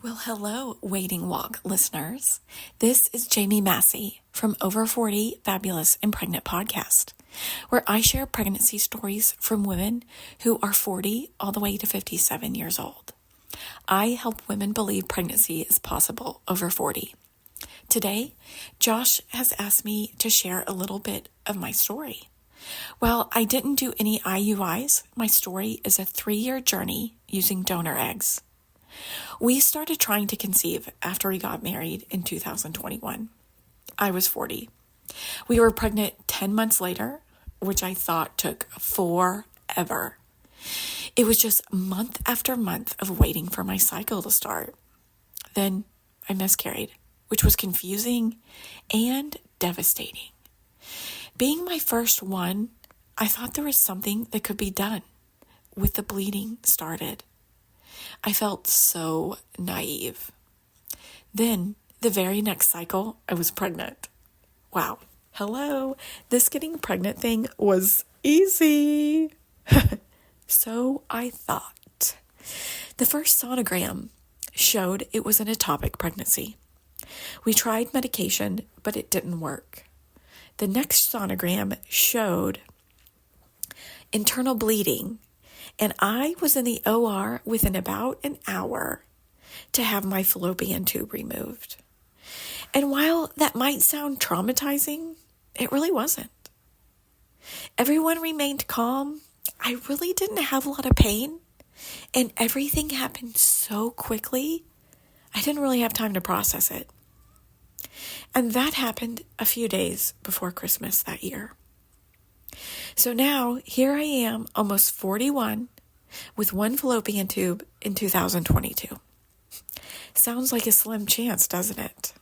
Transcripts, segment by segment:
Well, hello, Waiting Walk listeners. This is Jamie Massey from Over 40 Fabulous and Pregnant podcast, where I share pregnancy stories from women who are 40 all the way to 57 years old. I help women believe pregnancy is possible over 40. Today, Josh has asked me to share a little bit of my story. While I didn't do any IUIs, my story is a 3-year journey using donor eggs. We started trying to conceive after we got married in 2021. I was 40. We were pregnant 10 months later, which I thought took forever. It was just month after month of waiting for my cycle to start. Then I miscarried, which was confusing and devastating. Being my first one, I thought there was something that could be done with the bleeding started. I felt so naive. Then, the very next cycle, I was pregnant. Wow. Hello. This getting pregnant thing was easy. So I thought. The first sonogram showed it was an ectopic pregnancy. We tried medication, but it didn't work. The next sonogram showed internal bleeding, and I was in the OR within about an hour to have my fallopian tube removed. And while that might sound traumatizing, it really wasn't. Everyone remained calm. I really didn't have a lot of pain, and everything happened so quickly, I didn't really have time to process it. And that happened a few days before Christmas that year. So now, here I am, almost 41, with one fallopian tube in 2022. Sounds like a slim chance, doesn't it?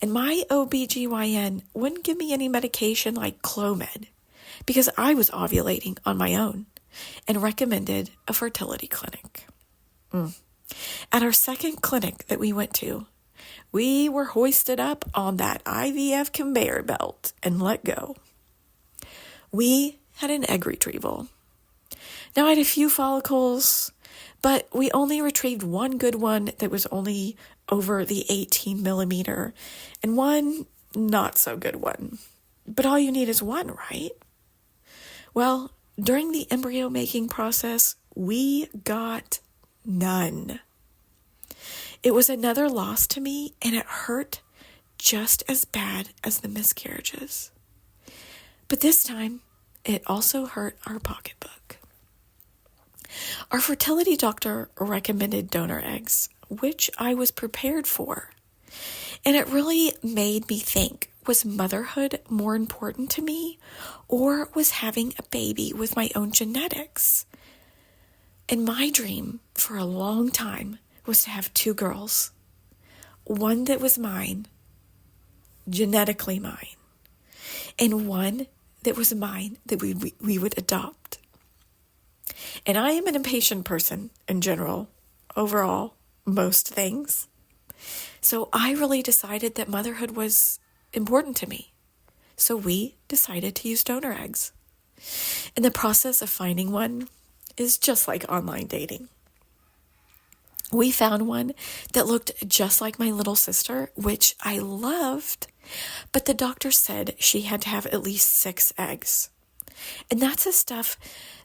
And my OBGYN wouldn't give me any medication like Clomid because I was ovulating on my own and recommended a fertility clinic. At our second clinic that we went to, we were hoisted up on that IVF conveyor belt and let go. We had an egg retrieval. Now I had a few follicles, but we only retrieved one good one that was only over the 18 millimeter and one not so good one. But all you need is one, right? Well, during the embryo making process, we got none. It was another loss to me, and it hurt just as bad as the miscarriages. But this time, it also hurt our pocketbook. Our fertility doctor recommended donor eggs, which I was prepared for. And it really made me think, was motherhood more important to me, or was having a baby with my own genetics? And my dream for a long time was to have 2 girls. One that was mine, genetically mine, and one that was mine that we would adopt. And I am an impatient person in general, overall, most things. So I really decided that motherhood was important to me. So we decided to use donor eggs. And the process of finding one is just like online dating. We found one that looked just like my little sister, which I loved, but the doctor said she had to have at least 6 eggs. And that's the stuff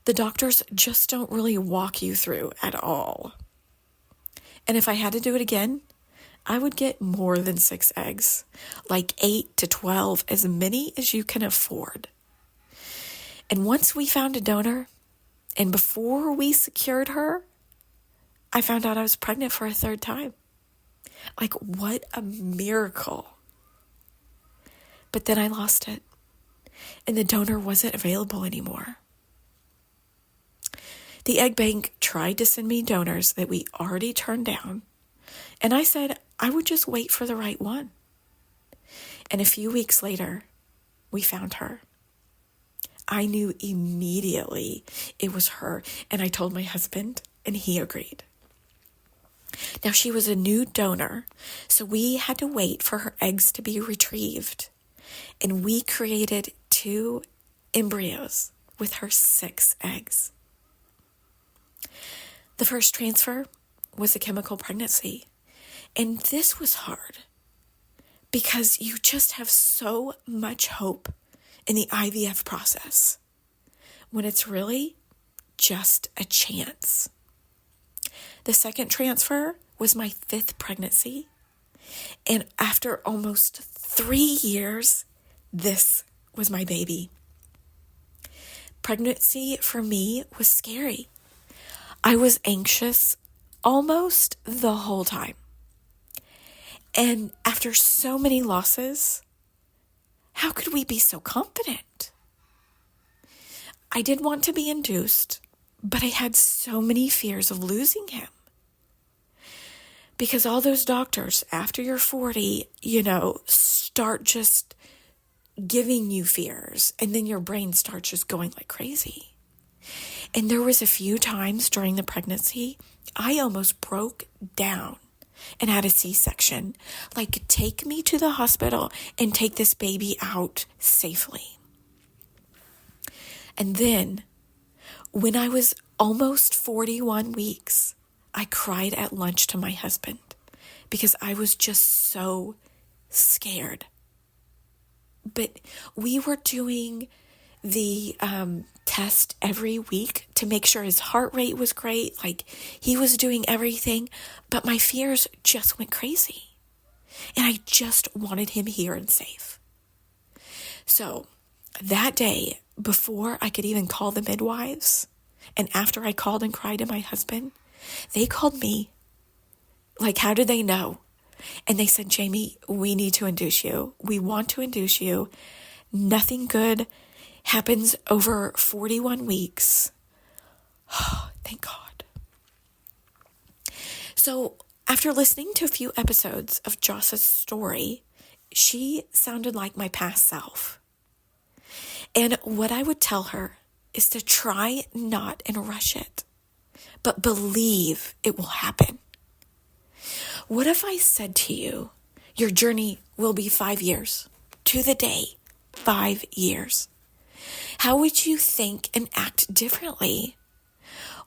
the doctors just don't really walk you through at all. And if I had to do it again, I would get more than 6 eggs, like 8 to 12, as many as you can afford. And once we found a donor, and before we secured her, I found out I was pregnant for a 3rd time. Like, what a miracle. But then I lost it, and the donor wasn't available anymore. The egg bank tried to send me donors that we already turned down, and I said I would just wait for the right one. And a few weeks later, we found her. I knew immediately it was her, and I told my husband, and he agreed. Now, she was a new donor, so we had to wait for her eggs to be retrieved. And we created 2 embryos with her 6 eggs. The first transfer was a chemical pregnancy, And this was hard because you just have so much hope in the IVF process when it's really just a chance. The second transfer was my 5th pregnancy. And after almost 3 years, this was my baby. Pregnancy for me was scary. I was anxious almost the whole time. And after so many losses, how could we be so confident? I did want to be induced, but I had so many fears of losing him. Because all those doctors, after you're 40, start just giving you fears, and then your brain starts just going like crazy. And there was a few times during the pregnancy, I almost broke down and had a C-section. Like, take me to the hospital and take this baby out safely. And then, when I was almost 41 weeks, I cried at lunch to my husband because I was just so scared. But we were doing the test every week to make sure his heart rate was great. Like, he was doing everything, but my fears just went crazy. And I just wanted him here and safe. So that day, before I could even call the midwives, and after I called and cried to my husband, they called me. Like, how did they know? And they said, Jamie, we need to induce you. We want to induce you. Nothing good happens over 41 weeks. Oh, thank God. So after listening to a few episodes of Joss's story, she sounded like my past self. And what I would tell her is to try not and rush it, but believe it will happen. What if I said to you, your journey will be 5 years, to the day, 5 years? How would you think and act differently?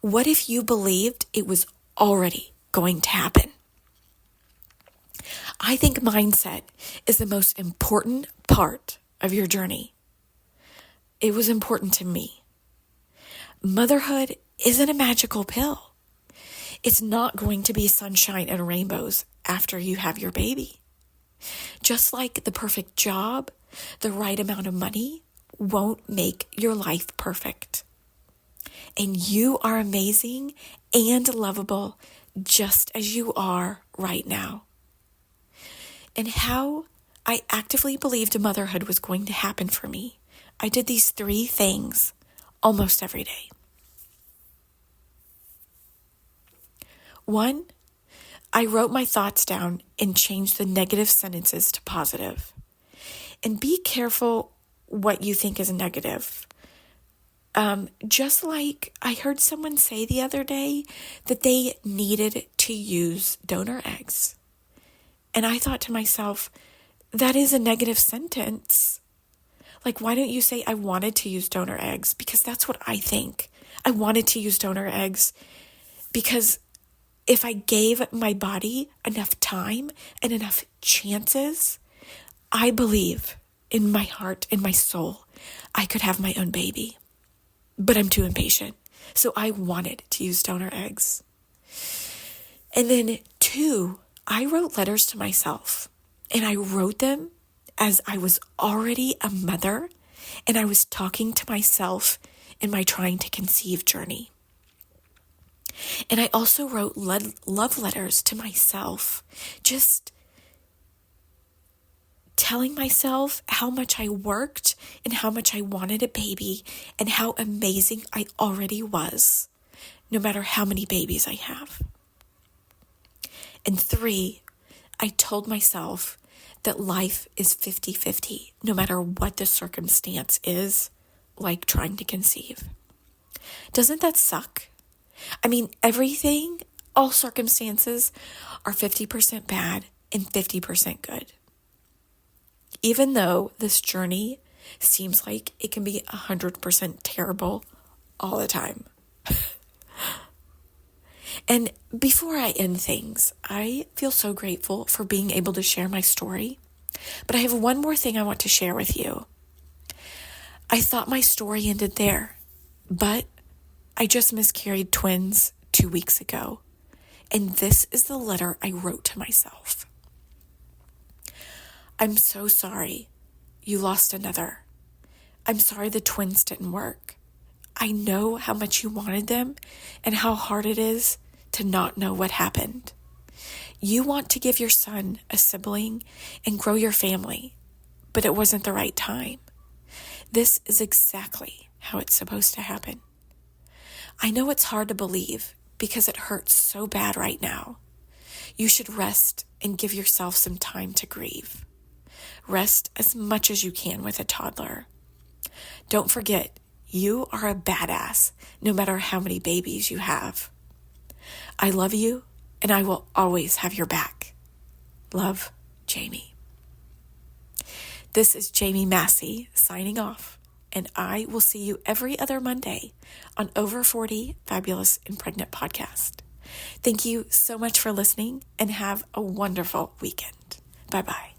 What if you believed it was already going to happen? I think mindset is the most important part of your journey. It was important to me. Motherhood isn't a magical pill. It's not going to be sunshine and rainbows after you have your baby. Just like the perfect job, the right amount of money won't make your life perfect. And you are amazing and lovable just as you are right now. And how I actively believed motherhood was going to happen for me, I did these 3 things almost every day. 1, I wrote my thoughts down and changed the negative sentences to positive. And be careful what you think is negative. Just like I heard someone say the other day that they needed to use donor eggs. And I thought to myself, that is a negative sentence. Like, why don't you say, I wanted to use donor eggs? Because that's what I think. I wanted to use donor eggs because if I gave my body enough time and enough chances, I believe in my heart, in my soul, I could have my own baby. But I'm too impatient. So I wanted to use donor eggs. And then 2, I wrote letters to myself. And I wrote them as I was already a mother. And I was talking to myself in my trying to conceive journey. And I also wrote love letters to myself, just telling myself how much I worked and how much I wanted a baby and how amazing I already was, no matter how many babies I have. And 3, I told myself that life is 50-50, no matter what the circumstance is, like trying to conceive. Doesn't that suck? I mean, everything, all circumstances are 50% bad and 50% good. Even though this journey seems like it can be 100% terrible all the time. And before I end things, I feel so grateful for being able to share my story. But I have one more thing I want to share with you. I thought my story ended there, but I just miscarried twins 2 weeks ago. And this is the letter I wrote to myself. I'm so sorry you lost another. I'm sorry the twins didn't work. I know how much you wanted them and how hard it is to not know what happened. You want to give your son a sibling and grow your family, but it wasn't the right time. This is exactly how it's supposed to happen. I know it's hard to believe because it hurts so bad right now. You should rest and give yourself some time to grieve. Rest as much as you can with a toddler. Don't forget, you are a badass no matter how many babies you have. I love you and I will always have your back. Love, Jamie. This is Jamie Massey signing off, and I will see you every other Monday on Over 40 Fabulous and Pregnant podcast. Thank you so much for listening and have a wonderful weekend. Bye-bye.